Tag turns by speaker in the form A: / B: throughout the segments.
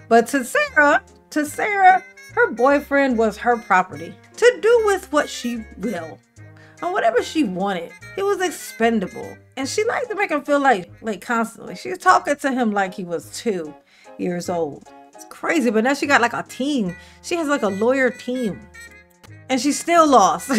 A: But to Sarah, her boyfriend was her property to do with what she will and whatever she wanted. He was expendable, and she liked to make him feel like constantly. She was talking to him like he was 2 years old. It's crazy, but now she got like a team. She has like a lawyer team, and she still lost.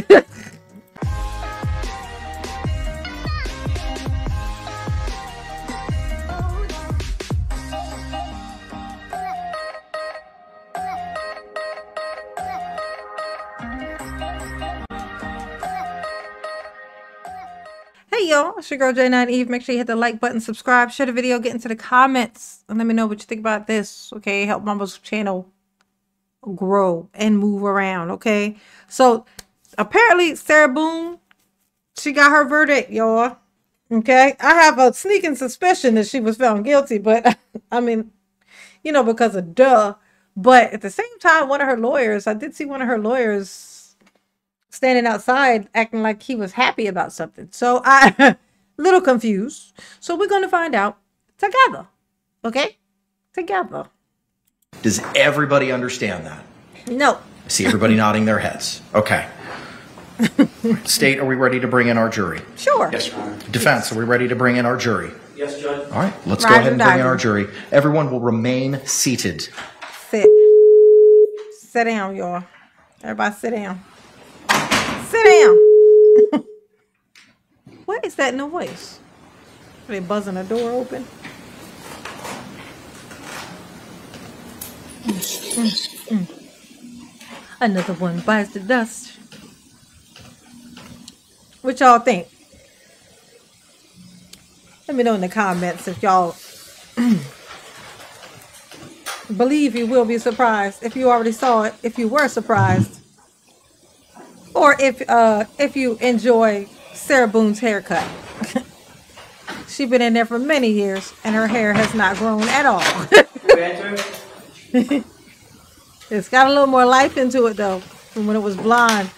A: Hey y'all, it's your girl J9 Eve. Make sure you hit the like button, subscribe, share the video, get into the comments, and let me know what you think about this. Okay, help Mama's channel grow and move around. Okay, so apparently Sarah Boone, she got her verdict, y'all. Okay, I have a sneaking suspicion that she was found guilty, but I mean, you know, because of duh. But at the same time, one of her lawyers, I did see one of her lawyers standing outside acting like he was happy about something. So I a little confused. So we're going to find out together. Okay? Together.
B: Does everybody understand that?
A: No.
B: I see everybody nodding their heads. Okay. State, are we ready to bring in our jury?
A: Sure.
C: Yes, Your Honor.
B: Defense, are we ready to bring in our jury?
C: Yes, Judge.
B: All right, let's go ahead and bring in our jury. Everyone will remain seated.
A: Sit. Sit down, y'all. Everybody sit down. Sit down. What is that noise? Are they buzzing the door open? Another one bites the dust. What y'all think? Let me know in the comments if y'all believe you will be surprised. If you already saw it, if you were surprised. Or if you enjoy Sarah Boone's haircut. She's been in there for many years and her hair has not grown at all. It's got a little more life into it though, from when it was blonde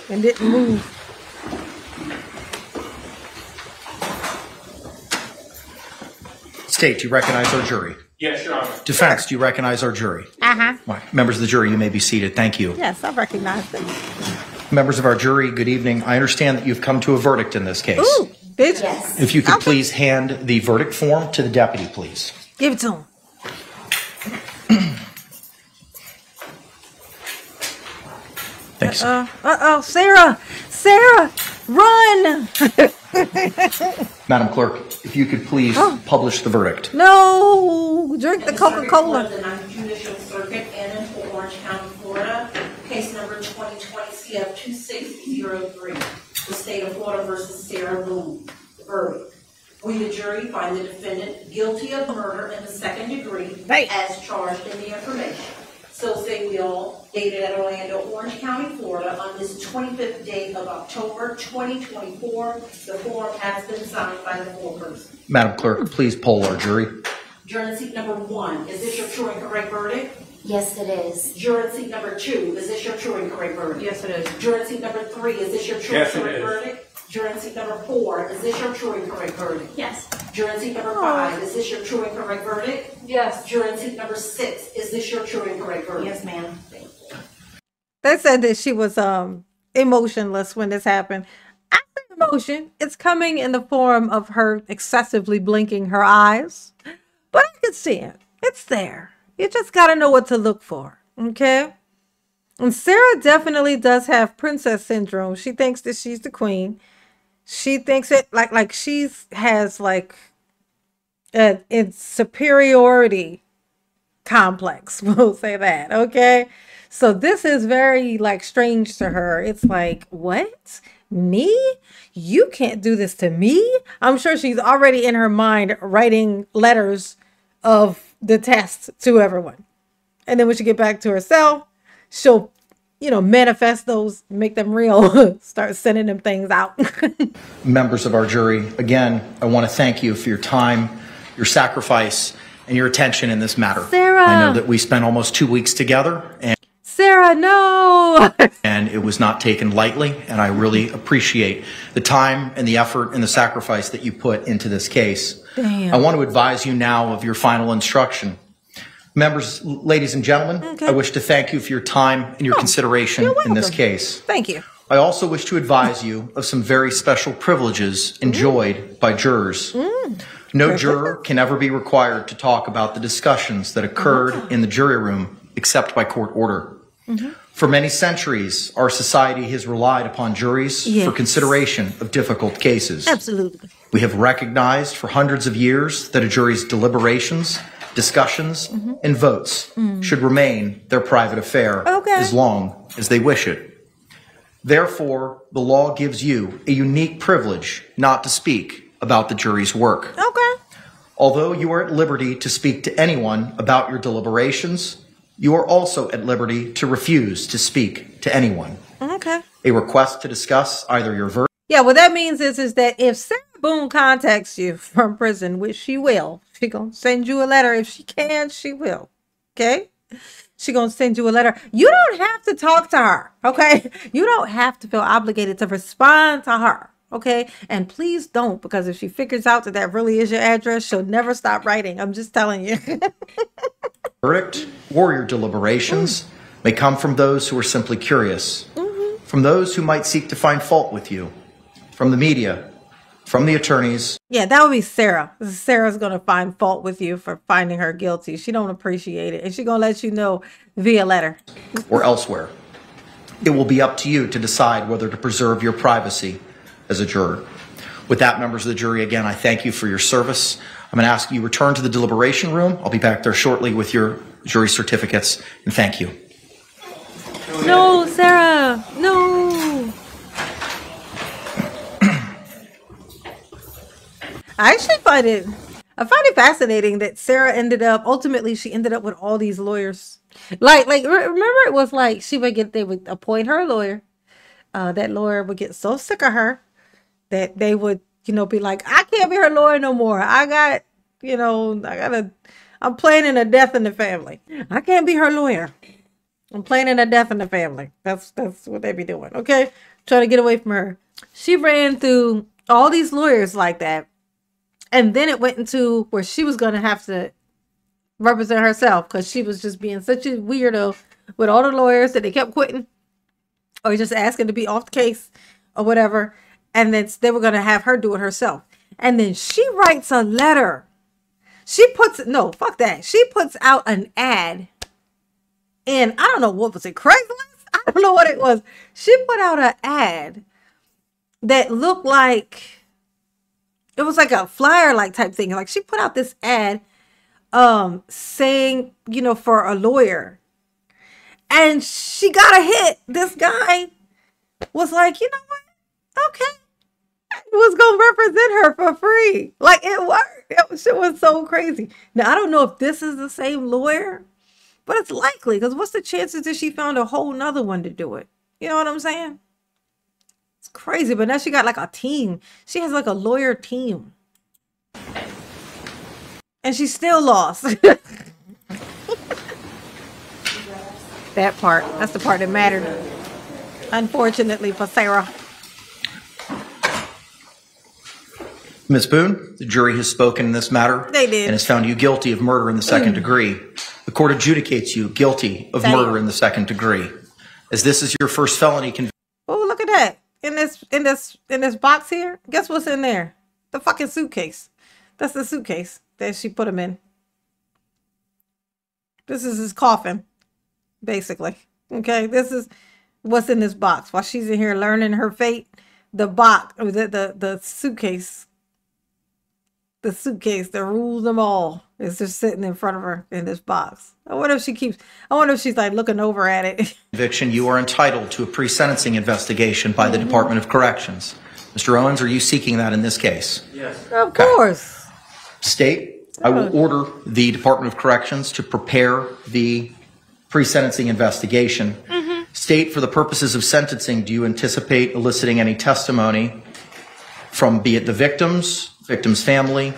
A: and didn't move.
B: State, do you recognize our jury?
C: Yes, Your Honor.
B: Defense, do you recognize our jury?
A: Uh-huh.
B: Right. Members of the jury, you may be seated. Thank you.
A: Yes, I recognize them.
B: Members of our jury, good evening. I understand that you've come to a verdict in this case.
A: Ooh, bitch.
D: Yes.
B: If you could please hand the verdict form to the deputy, please.
A: Give it to him.
B: Thanks.
A: Uh-oh, Sarah, run.
B: Madam Clerk, if you could please publish the verdict.
A: No, drink the Coca-Cola.
D: The Ninth Judicial Circuit in Orange County, Florida, case number 2020 CF 2603, the state of Florida versus Sarah Boone. The verdict. We, the jury, find the defendant guilty of murder in the second degree as charged in the information. So say we all, dated at Orlando, Orange County, Florida, on this 25th day of October 2024. The form has been signed by the foreperson.
B: Madam Clerk, please poll our jury.
D: Juror seat number 1, is this your true and correct verdict?
E: Yes, it is.
D: Juror seat number 2, is this your true and correct verdict?
A: Yes, it is.
D: Juror seat number 3, is this your true and correct verdict? Juror seat number 4, is this your true and correct verdict?
E: Yes.
D: Juror seat number 5, is this your true and correct verdict?
E: Yes.
D: Juror seat number 6, is this your true and correct verdict?
E: Yes, ma'am.
A: They said that she was emotionless when this happened. I think emotion. It's coming in the form of her excessively blinking her eyes. But I can see it. It's there. You just got to know what to look for. Okay? And Sarah definitely does have princess syndrome. She thinks that she's the queen. She thinks it like she has like a superiority complex. We'll say that. Okay? So this is very like strange to her. It's like, what? Me? You can't do this to me? I'm sure she's already in her mind writing letters of detest to everyone. And then when she get back to herself, she'll, manifest those, make them real, start sending them things out.
B: Members of our jury, again, I want to thank you for your time, your sacrifice, and your attention in this matter.
A: Sarah!
B: I know that we spent almost 2 weeks together, and
A: Sarah, no!
B: and it was not taken lightly, and I really appreciate the time and the effort and the sacrifice that you put into this case.
A: Damn.
B: I want to advise you now of your final instruction. Members, ladies and gentlemen,
A: Okay.
B: I wish to thank you for your time and your consideration
A: you're
B: in this
A: welcome.
B: case.
A: Thank you.
B: I also wish to advise you of some very special privileges enjoyed by jurors. No juror can ever be required to talk about the discussions that occurred in the jury room except by court order. For many centuries, our society has relied upon juries for consideration of difficult cases.
A: Absolutely.
B: We have recognized for hundreds of years that a jury's deliberations, discussions, and votes should remain their private affair as long as they wish it. Therefore, the law gives you a unique privilege not to speak about the jury's work.
A: Okay.
B: Although you are at liberty to speak to anyone about your deliberations, you are also at liberty to refuse to speak to anyone.
A: Okay.
B: A request to discuss either your verdict.
A: Yeah, what that means is that if Sarah Boone contacts you from prison, which she will, she gonna send you a letter. If she can, she will. Okay? She gonna send you a letter. You don't have to talk to her. Okay? You don't have to feel obligated to respond to her. Okay? And please don't, because if she figures out that that really is your address, she'll never stop writing. I'm just telling you.
B: Verdict or your deliberations may come from those who are simply curious, from those who might seek to find fault with you, from the media, from the attorneys.
A: Yeah, that would be Sarah. Sarah's going to find fault with you for finding her guilty. She don't appreciate it. And she's going to let you know via letter.
B: Or elsewhere. It will be up to you to decide whether to preserve your privacy as a juror. With that, members of the jury, again, I thank you for your service. I'm going to ask you return to the deliberation room. I'll be back there shortly with your jury certificates. And thank you.
A: No, Sarah. No. I actually find it fascinating that Sarah ultimately she ended up with all these lawyers. Remember it was like they would appoint her a lawyer. That lawyer would get so sick of her that they would, be like, I can't be her lawyer no more. I'm planning a death in the family. I can't be her lawyer. I'm planning a death in the family. That's what they be doing. Okay. Trying to get away from her. She ran through all these lawyers like that. And then it went into where she was going to have to represent herself because she was just being such a weirdo with all the lawyers that they kept quitting or just asking to be off the case or whatever. And then they were going to have her do it herself. And then she writes a letter. She puts out an ad. And I don't know, what was it, Craigslist? I don't know what it was. She put out an ad that looked like, it was like a flyer like type thing. Like she put out this ad saying, for a lawyer. And she got a hit. This guy was like, you know what? Okay. I was going to represent her for free. Like it worked. Shit was so crazy. Now, I don't know if this is the same lawyer, but it's likely because what's the chances that she found a whole nother one to do it? You know what I'm saying? It's crazy, but now she got like a team. She has like a lawyer team. And she still lost. That part. That's the part that mattered. Unfortunately for Sarah.
B: Ms. Boone, the jury has spoken in this matter.
A: They did.
B: And has found you guilty of murder in the second degree. The court adjudicates you guilty of murder in the second degree. As this is your first felony conviction.
A: Oh, look at that. In this box here, guess what's in there? The fucking suitcase. That's the suitcase that she put him in. This is his coffin, basically. Okay, this is what's in this box. While she's in here learning her fate, the suitcase that rules them all is just sitting in front of her in this box. I wonder if she's like looking over at it.
B: Conviction, you are entitled to a pre-sentencing investigation by the Department of Corrections. Mr. Owens, are you seeking that in this case?
A: Yes. Of course.
B: State, I will order the Department of Corrections to prepare the pre-sentencing investigation. State, for the purposes of sentencing, do you anticipate eliciting any testimony from, be it the victim's family?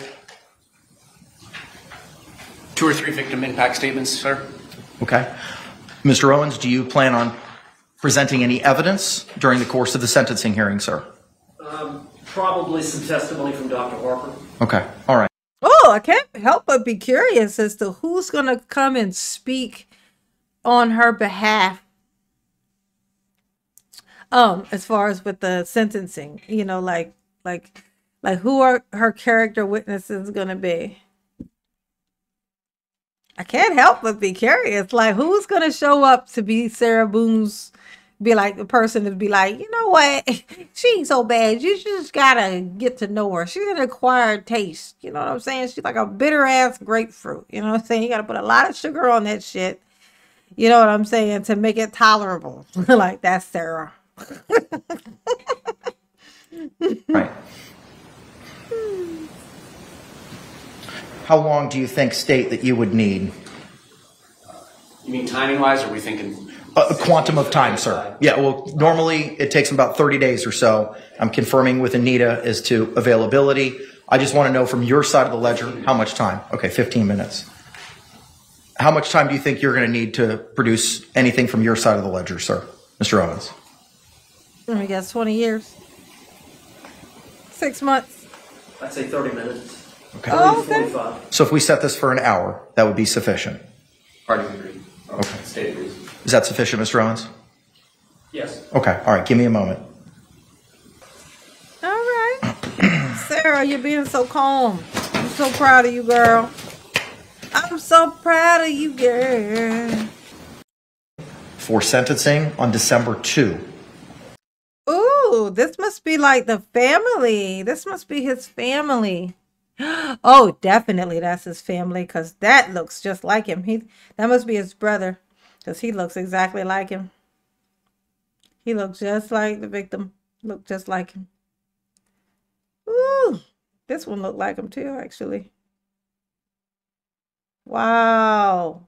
C: 2 or 3 victim impact statements, sir.
B: Okay. Mr. Owens, do you plan on presenting any evidence during the course of the sentencing hearing, sir?
E: Probably some testimony from Dr. Harper.
B: Okay. All right.
A: Oh, I can't help but be curious as to who's going to come and speak on her behalf. As far as with the sentencing, like, like who are her character witnesses going to be? I can't help but be curious. Like, who's going to show up to be Sarah Boone's, be like the person to be like, you know what? She ain't so bad. You just got to get to know her. She's an acquired taste. You know what I'm saying? She's like a bitter ass grapefruit. You know what I'm saying? You got to put a lot of sugar on that shit. You know what I'm saying? To make it tolerable. Like, that's Sarah.
B: Right. How long do you think, state, that you would need?
C: You mean timing-wise, or are we thinking?
B: A quantum of time, sir. Yeah, well, normally it takes about 30 days or so. I'm confirming with Anita as to availability. I just want to know from your side of the ledger, how much time? Okay, 15 minutes. How much time do you think you're going to need to produce anything from your side of the ledger, sir? Mr. Owens.
A: I guess 20 years. 6 months.
E: I'd say 30 minutes.
B: Okay.
A: Oh, okay.
E: 45.
B: So if we set this for an hour, that would be sufficient.
C: Party agreed.
B: Okay.
C: State agrees.
B: Is that sufficient, Mr. Owens?
E: Yes.
B: Okay. All right. Give me a moment.
A: All right. Sarah, you're being so calm. I'm so proud of you, girl. I'm so proud of you, girl.
B: For sentencing on December 2.
A: Ooh, this must be like the family. This must be his family. Oh, definitely that's his family, because that looks just like him. That must be his brother, because he looks exactly like him. He looks just like the victim. Look just like him. Ooh, this one looked like him too, actually. Wow.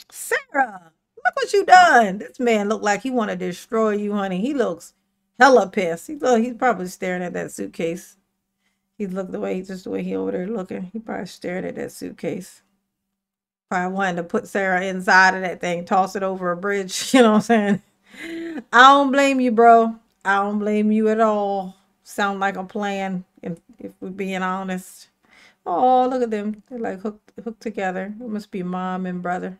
A: Sarah, look what you done. This man looked like he want to destroy you, honey. He looks hella pissed. He's probably staring at that suitcase. He's looking the way he over there looking. He probably staring at that suitcase. Probably wanted to put Sarah inside of that thing, toss it over a bridge. You know what I'm saying? I don't blame you, bro. I don't blame you at all. Sound like a plan, if we're being honest. Oh, look at them. They're like hooked together. It must be mom and brother.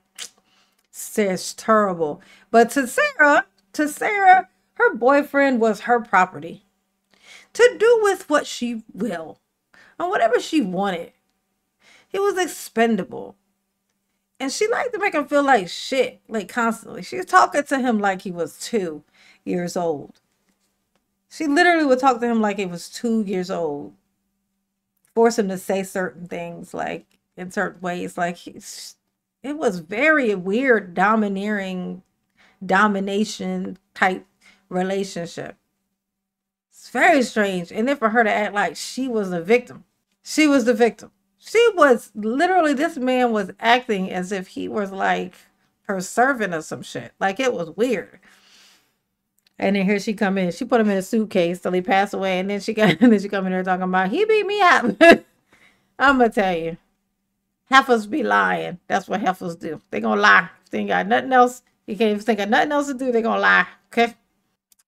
A: It's terrible. But to Sarah, her boyfriend was her property, to do with what she will and whatever she wanted. He was expendable. And she liked to make him feel like shit, like constantly. She was talking to him like he was 2 years old. She literally would talk to him like he was 2 years old. Force him to say certain things, like in certain ways. Like it was very weird, domineering, domination type relationship. It's very strange. And then for her to act like she was the victim. She was the victim. She was literally, this man was acting as if he was like her servant or some shit. Like, it was weird. And then here she come in. She put him in a suitcase till he passed away. And then she come in there talking about, he beat me up. I'm going to tell you. Heifers be lying. That's what heifers do. They going to lie. If they ain't got nothing else, you can't even think of nothing else to do, they going to lie. Okay?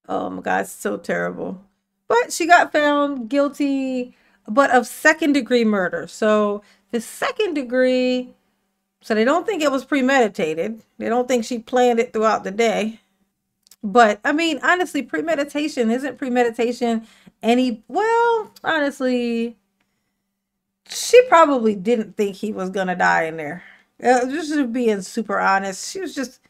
A: Oh my God, it's so terrible. But she got found guilty, but of second-degree murder. So the second degree, so they don't think it was premeditated. They don't think she planned it throughout the day. But I mean, honestly, isn't premeditation well, honestly, she probably didn't think he was going to die in there. Just being super honest. She was just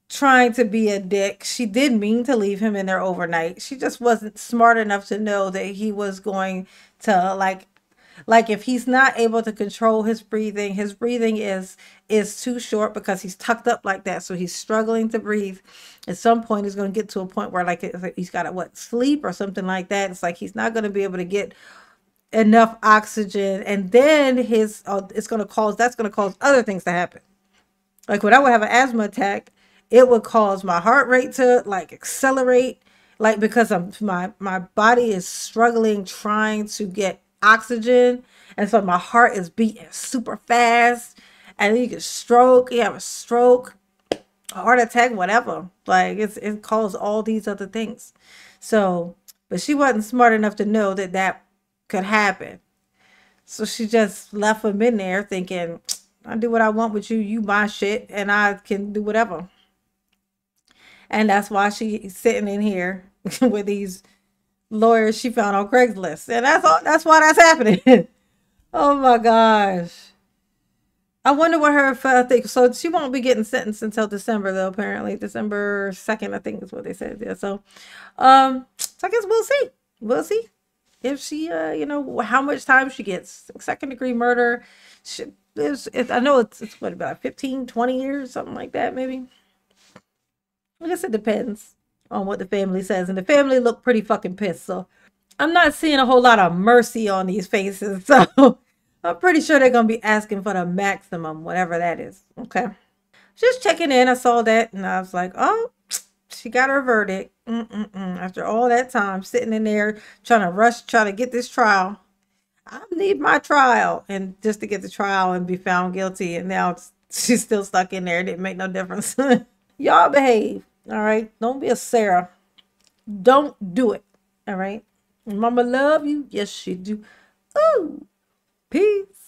A: trying to be a dick. She did mean to leave him in there overnight. She just wasn't smart enough to know that he was going to like if he's not able to control his breathing is too short because he's tucked up like that. So he's struggling to breathe. At some point, he's going to get to a point where like he's got to sleep or something like that. It's like he's not going to be able to get enough oxygen, and then that's going to cause other things to happen. Like when I would have an asthma attack, it would cause my heart rate to like accelerate, like because my body is struggling trying to get oxygen, and so my heart is beating super fast, and you have a stroke, a heart attack, whatever. Like it caused all these other things. So, but she wasn't smart enough to know that could happen. So she just left him in there thinking, I do what I want with you. You my shit, and I can do whatever. And that's why she's sitting in here with these lawyers she found on Craigslist. And that's all. That's why that's happening. Oh my gosh. I wonder what her think. So she won't be getting sentenced until December, though. Apparently, December 2nd, I think is what they said. Yeah. So I guess we'll see. We'll see if she, how much time she gets. Second degree murder. I know it's what, about 15, 20 years, something like that, maybe. I guess it depends on what the family says, and the family look pretty fucking pissed. So I'm not seeing a whole lot of mercy on these faces. So I'm pretty sure they're gonna be asking for the maximum, whatever that is. Okay. Just checking in. I saw that and I was like, oh, she got her verdict. After all that time sitting in there trying to try to get this trial. I need my trial. And just to get the trial and be found guilty. And now she's still stuck in there. It didn't make no difference. Y'all behave. All right. Don't be a Sarah. Don't do it. All right. Mama love you. Yes, she do. Ooh. Peace.